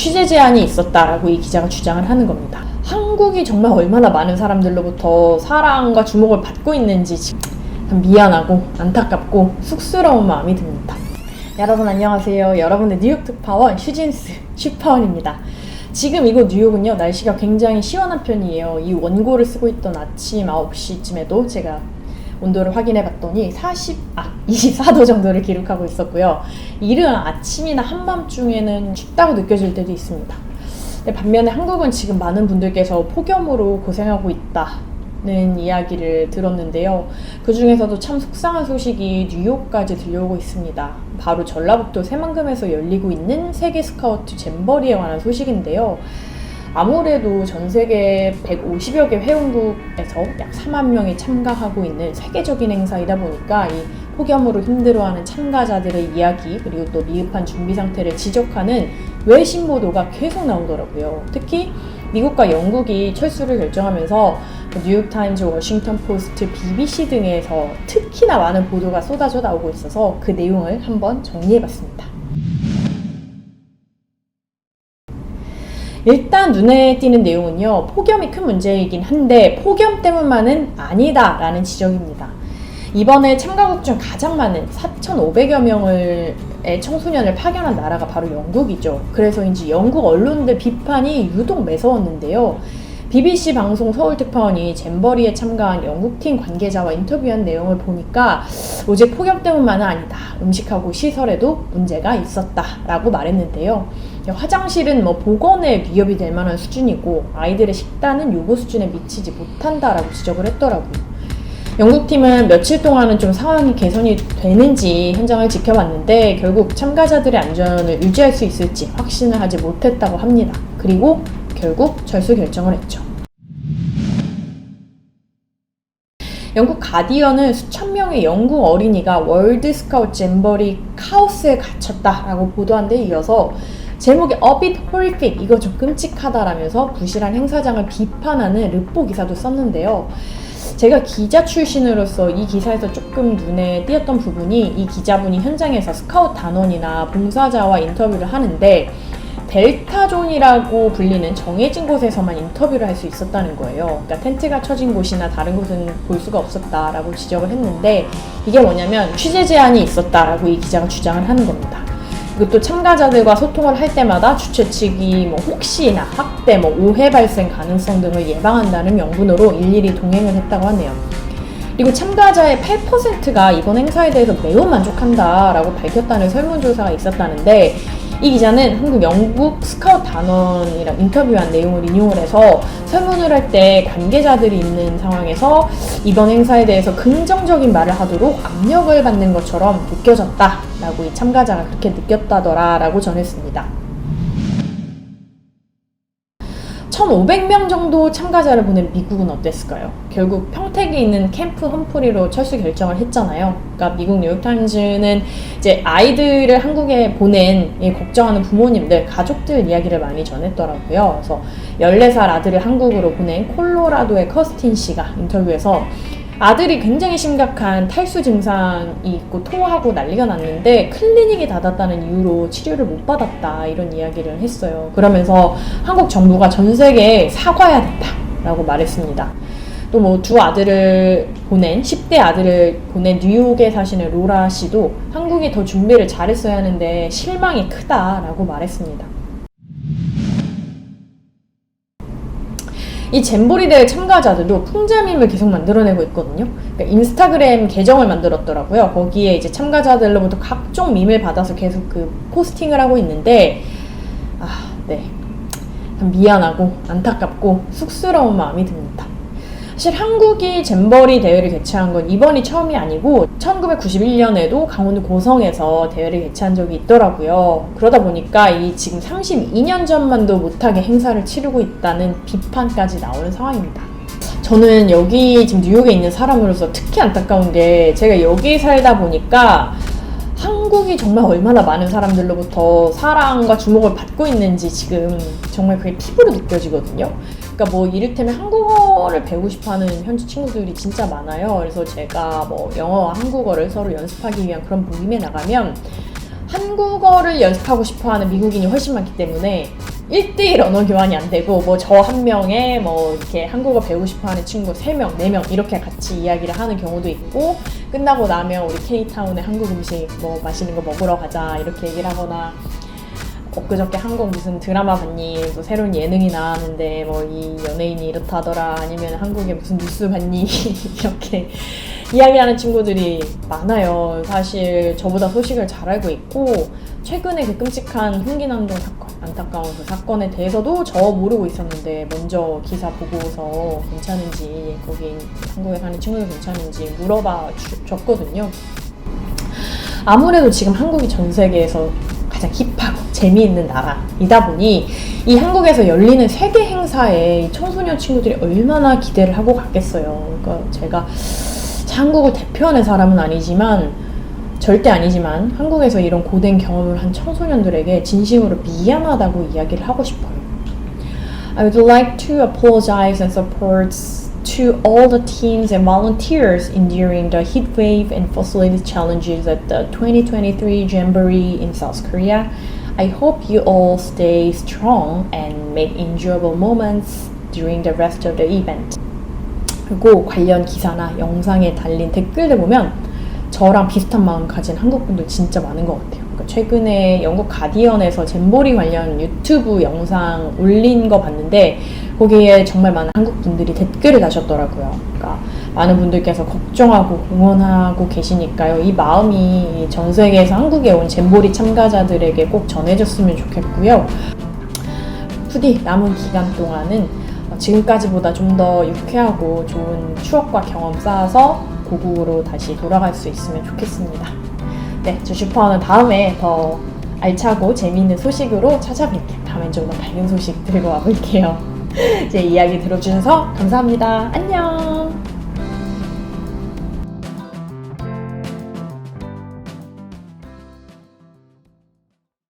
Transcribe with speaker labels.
Speaker 1: 취재 제안이 있었다라고 이 기자가 주장을 하는 겁니다. 한국이 정말 얼마나 많은 사람들로부터 사랑과 주목을 받고 있는지 참 미안하고 안타깝고 쑥스러운 마음이 듭니다. 여러분 안녕하세요. 여러분의 뉴욕 특파원 슈진스 슈파원입니다. 지금 이곳 뉴욕은요, 날씨가 굉장히 시원한 편이에요. 이 원고를 쓰고 있던 아침 9시쯤에도 제가 온도를 확인해 봤더니 24도 정도를 기록하고 있었고요. 이른 아침이나 한밤중에는 춥다고 느껴질 때도 있습니다. 반면에 한국은 지금 많은 분들께서 폭염으로 고생하고 있다는 이야기를 들었는데요. 그 중에서도 참 속상한 소식이 뉴욕까지 들려오고 있습니다. 바로 전라북도 새만금에서 열리고 있는 세계 스카우트 잼버리에 관한 소식인데요. 아무래도 전 세계 150여 개 회원국에서 약 4만 명이 참가하고 있는 세계적인 행사이다 보니까 이 폭염으로 힘들어하는 참가자들의 이야기, 그리고 또 미흡한 준비 상태를 지적하는 외신 보도가 계속 나오더라고요. 특히 미국과 영국이 철수를 결정하면서 뉴욕타임즈, 워싱턴 포스트, BBC 등에서 특히나 많은 보도가 쏟아져 나오고 있어서 그 내용을 한번 정리해봤습니다. 일단 눈에 띄는 내용은요, 폭염이 큰 문제이긴 한데 폭염 때문만은 아니다 라는 지적입니다. 이번에 참가국 중 가장 많은 4,500여 명의 청소년을 파견한 나라가 바로 영국이죠. 그래서인지 영국 언론들 비판이 유독 매서웠는데요. BBC 방송 서울특파원이 잼버리에 참가한 영국팀 관계자와 인터뷰한 내용을 보니까 오직 폭염 때문만은 아니다. 음식하고 시설에도 문제가 있었다라고 말했는데요. 화장실은 보건에 위협이 될 만한 수준이고 아이들의 식단은 요구 수준에 미치지 못한다라고 지적을 했더라고요. 영국팀은 며칠 동안은 좀 상황이 개선이 되는지 현장을 지켜봤는데 결국 참가자들의 안전을 유지할 수 있을지 확신을 하지 못했다고 합니다. 그리고 결국 철수 결정을 했죠. 영국 가디언은 수천 명의 영국 어린이가 월드 스카우트 잼버리 카오스에 갇혔다라고 보도한 데 이어서 제목이 A bit horrific, 이거 좀 끔찍하다라면서 부실한 행사장을 비판하는 르포 기사도 썼는데요. 제가 기자 출신으로서 이 기사에서 조금 눈에 띄었던 부분이, 이 기자분이 현장에서 스카우트 단원이나 봉사자와 인터뷰를 하는데 델타존이라고 불리는 정해진 곳에서만 인터뷰를 할 수 있었다는 거예요. 그러니까 텐트가 쳐진 곳이나 다른 곳은 볼 수가 없었다라고 지적을 했는데, 이게 뭐냐면 취재 제안이 있었다라고 이 기자가 주장을 하는 겁니다. 그리고 또 참가자들과 소통을 할 때마다 주최 측이 혹시나 학대, 오해 발생 가능성 등을 예방한다는 명분으로 일일이 동행을 했다고 하네요. 그리고 참가자의 8%가 이번 행사에 대해서 매우 만족한다라고 밝혔다는 설문조사가 있었다는데, 이 기자는 한국 영국 스카우트 단원이랑 인터뷰한 내용을 인용을 해서 설문을 할 때 관계자들이 있는 상황에서 이번 행사에 대해서 긍정적인 말을 하도록 압력을 받는 것처럼 느껴졌다라고 이 참가자가 그렇게 느꼈다더라라고 전했습니다. 1,500명 정도 참가자를 보낸 미국은 어땠을까요? 결국 평택에 있는 캠프 험프리로 철수 결정을 했잖아요. 그러니까 미국 뉴욕타임즈는 이제 아이들을 한국에 보낸 걱정하는 부모님들, 가족들 이야기를 많이 전했더라고요. 그래서 14살 아들을 한국으로 보낸 콜로라도의 커스틴 씨가 인터뷰에서 아들이 굉장히 심각한 탈수 증상이 있고 토하고 난리가 났는데 클리닉이 닫았다는 이유로 치료를 못 받았다, 이런 이야기를 했어요. 그러면서 한국 정부가 전 세계에 사과해야 된다라고 말했습니다. 또 10대 아들을 보낸 뉴욕에 사시는 로라 씨도 한국이 더 준비를 잘했어야 하는데 실망이 크다라고 말했습니다. 이 잼버리 대회 참가자들도 풍자밈을 계속 만들어내고 있거든요. 그러니까 인스타그램 계정을 만들었더라고요. 거기에 이제 참가자들로부터 각종 밈을 받아서 계속 그 포스팅을 하고 있는데, 참 미안하고 안타깝고 쑥스러운 마음이 듭니다. 사실 한국이 잼버리 대회를 개최한 건 이번이 처음이 아니고 1991년에도 강원도 고성에서 대회를 개최한 적이 있더라고요. 그러다 보니까 이 지금 32년 전만도 못하게 행사를 치르고 있다는 비판까지 나오는 상황입니다. 저는 여기 지금 뉴욕에 있는 사람으로서 특히 안타까운 게, 제가 여기 살다 보니까 한국이 정말 얼마나 많은 사람들로부터 사랑과 주목을 받고 있는지 지금 정말 그게 피부로 느껴지거든요. 그러니까 이를테면 한국어를 배우고 싶어하는 현지 친구들이 진짜 많아요. 그래서 제가 영어와 한국어를 서로 연습하기 위한 그런 모임에 나가면 한국어를 연습하고 싶어하는 미국인이 훨씬 많기 때문에 1대1 언어 교환이 안 되고 뭐 저 한 명에 뭐 이렇게 한국어 배우고 싶어하는 친구 3명, 4명 이렇게 같이 이야기를 하는 경우도 있고 끝나고 나면 우리 K타운에 한국 음식 뭐 맛있는 거 먹으러 가자 이렇게 얘기를 하거나 엊그저께 한국 무슨 드라마 봤니? 뭐 새로운 예능이 나왔는데 뭐 이 연예인이 이렇다더라 아니면 한국에 무슨 뉴스 봤니? 이렇게 이야기하는 친구들이 많아요. 사실 저보다 소식을 잘 알고 있고 최근에 그 끔찍한 흥기난동 사건, 안타까운 그 사건에 대해서도 저 모르고 있었는데 먼저 기사 보고서 괜찮은지 거기 한국에 사는 친구들 괜찮은지 물어봐 줬거든요. 아무래도 지금 한국이 전 세계에서 가장 힙하고 재미있는 나라이다 보니 이 한국에서 열리는 세계 행사에 청소년 친구들이 얼마나 기대를 하고 갔겠어요. 그러니까 제가 한국을 대표하는 사람은 아니지만 절대 아니지만 한국에서 이런 고된 경험을 한 청소년들에게 진심으로 미안하다고 이야기를 하고 싶어요. I would like to apologize and support to all the teams and volunteers enduring the heat wave and facility challenges at the 2023 Jamboree in South Korea. I hope you all stay strong and make enjoyable moments during the rest of the event. 그리고 관련 기사나 영상에 달린 댓글들 보면 저랑 비슷한 마음 가진 한국분들 진짜 많은 것 같아요. 그러니까 최근에 영국 가디언에서 잼보리 관련 유튜브 영상 올린 거 봤는데 거기에 정말 많은 한국분들이 댓글을 다셨더라고요. 그러니까 많은 분들께서 걱정하고 응원하고 계시니까요. 이 마음이 전 세계에서 한국에 온 잼보리 참가자들에게 꼭 전해졌으면 좋겠고요. 부디 남은 기간 동안은 지금까지보다 좀 더 유쾌하고 좋은 추억과 경험 쌓아서 고국으로 다시 돌아갈 수 있으면 좋겠습니다. 네, 저 슈퍼는 다음에 더 알차고 재미있는 소식으로 찾아뵐게요. 다음엔 좀 더 밝은 소식 들고 와볼게요. 제 이야기 들어주셔서 감사합니다. 안녕!